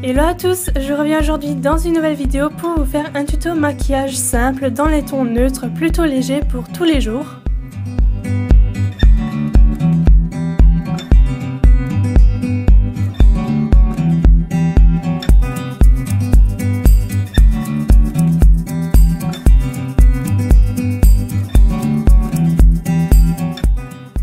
Hello à tous, je reviens aujourd'hui dans une nouvelle vidéo pour vous faire un tuto maquillage simple dans les tons neutres plutôt légers pour tous les jours.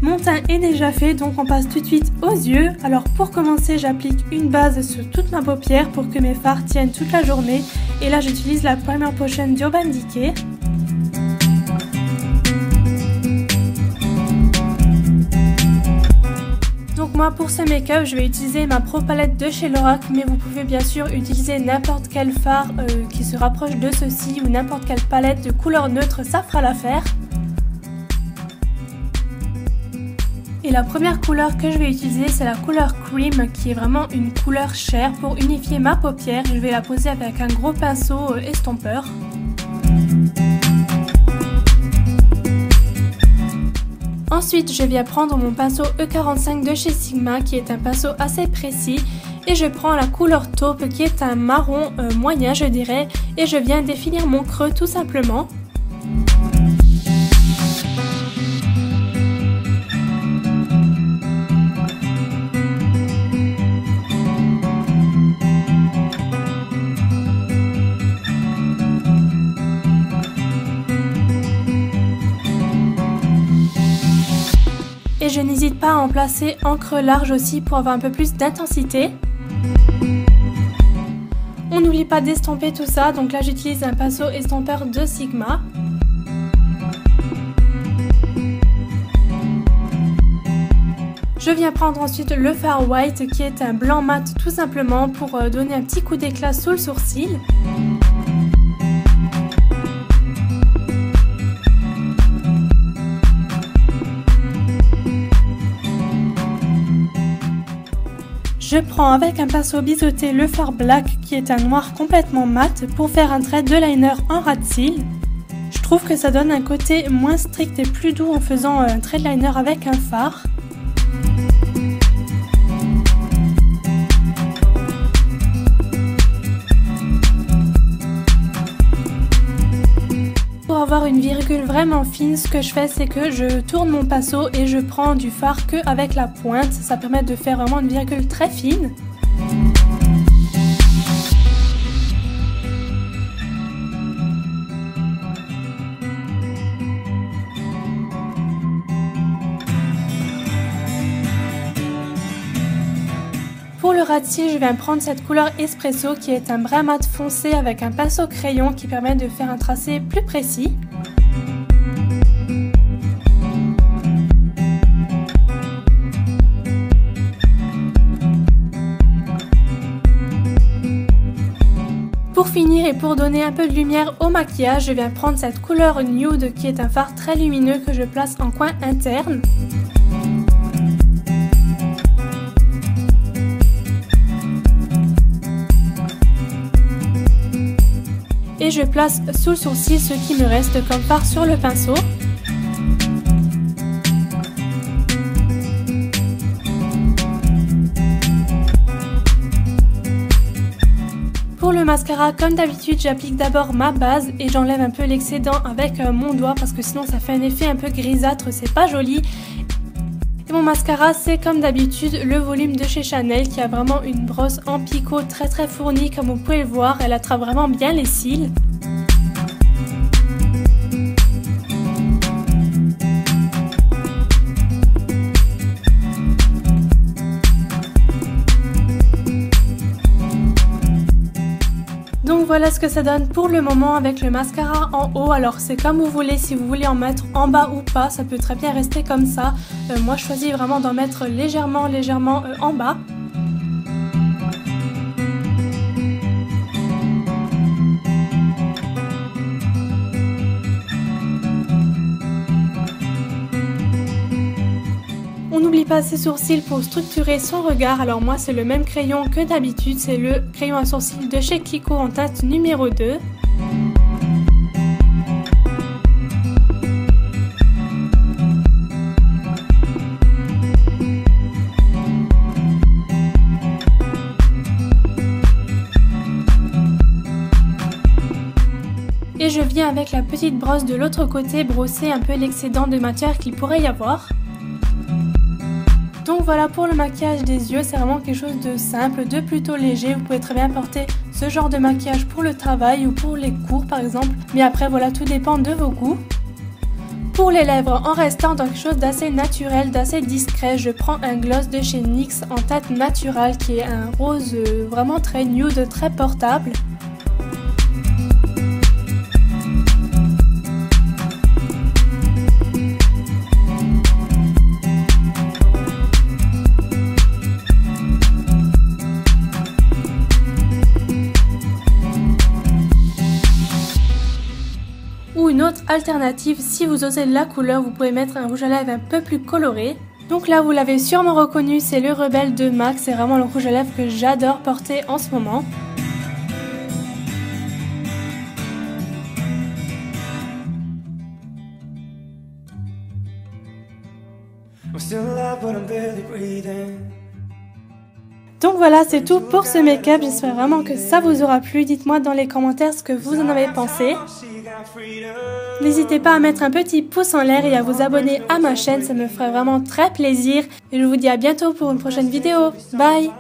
Mon teint est déjà fait, donc on passe tout de suite aux yeux. Alors pour commencer, j'applique une base sur toute ma paupière pour que mes fards tiennent toute la journée. Et là j'utilise la Primer Potion d'Urban Decay. Donc moi pour ce make-up, je vais utiliser ma Pro Palette de chez Lorac, mais vous pouvez bien sûr utiliser n'importe quel fard qui se rapproche de ceci ou n'importe quelle palette de couleur neutre, ça fera l'affaire. Et la première couleur que je vais utiliser, c'est la couleur Cream, qui est vraiment une couleur chair. Pour unifier ma paupière, je vais la poser avec un gros pinceau estompeur. Ensuite, je viens prendre mon pinceau E45 de chez Sigma, qui est un pinceau assez précis. Et je prends la couleur taupe, qui est un marron moyen, je dirais. Et je viens définir mon creux tout simplement. Et je n'hésite pas à en placer en creux large aussi pour avoir un peu plus d'intensité. On n'oublie pas d'estomper tout ça, donc là j'utilise un pinceau estompeur de Sigma. Je viens prendre ensuite le fard white qui est un blanc mat tout simplement pour donner un petit coup d'éclat sous le sourcil. Je prends avec un pinceau biseauté le fard black qui est un noir complètement mat pour faire un trait de liner en ras de cils. Je trouve que ça donne un côté moins strict et plus doux en faisant un trait de liner avec un fard. Pour avoir une virgule vraiment fine, ce que je fais, c'est que je tourne mon pinceau et je prends du fard que avec la pointe. Ça permet de faire vraiment une virgule très fine. Pour le ras de cils, je viens prendre cette couleur Espresso qui est un brun mat foncé avec un pinceau crayon qui permet de faire un tracé plus précis. Pour finir et pour donner un peu de lumière au maquillage, je viens prendre cette couleur Nude qui est un fard très lumineux que je place en coin interne. Et je place sous le sourcil ce qui me reste comme fard sur le pinceau. Pour le mascara, comme d'habitude, j'applique d'abord ma base et j'enlève un peu l'excédent avec mon doigt parce que sinon ça fait un effet un peu grisâtre, c'est pas joli. Et mon mascara, c'est comme d'habitude le volume de chez Chanel qui a vraiment une brosse en picot très fournie comme vous pouvez le voir, elle attrape vraiment bien les cils. Donc voilà ce que ça donne pour le moment avec le mascara en haut. Alors c'est comme vous voulez, si vous voulez en mettre en bas ou pas, ça peut très bien rester comme ça. Moi je choisis vraiment d'en mettre légèrement en bas. On n'oublie pas ses sourcils pour structurer son regard. Alors moi c'est le même crayon que d'habitude, c'est le crayon à sourcils de chez Kiko en teinte numéro 2. je viens avec la petite brosse de l'autre côté brosser un peu l'excédent de matière qu'il pourrait y avoir. Donc voilà pour le maquillage des yeux, c'est vraiment quelque chose de simple, de plutôt léger. Vous pouvez très bien porter ce genre de maquillage pour le travail ou pour les cours par exemple. Mais après voilà, tout dépend de vos goûts. Pour les lèvres, en restant dans quelque chose d'assez naturel, d'assez discret, je prends un gloss de chez NYX en teinte naturelle qui est un rose vraiment très nude, très portable. Ou une autre alternative, si vous osez la couleur, vous pouvez mettre un rouge à lèvres un peu plus coloré. Donc là, vous l'avez sûrement reconnu, c'est le Rebelle de MAC. C'est vraiment le rouge à lèvres que j'adore porter en ce moment. Donc voilà, c'est tout pour ce make-up. J'espère vraiment que ça vous aura plu. Dites-moi dans les commentaires ce que vous en avez pensé. N'hésitez pas à mettre un petit pouce en l'air et à vous abonner à ma chaîne, ça me ferait vraiment très plaisir. Et je vous dis à bientôt pour une prochaine vidéo. Bye!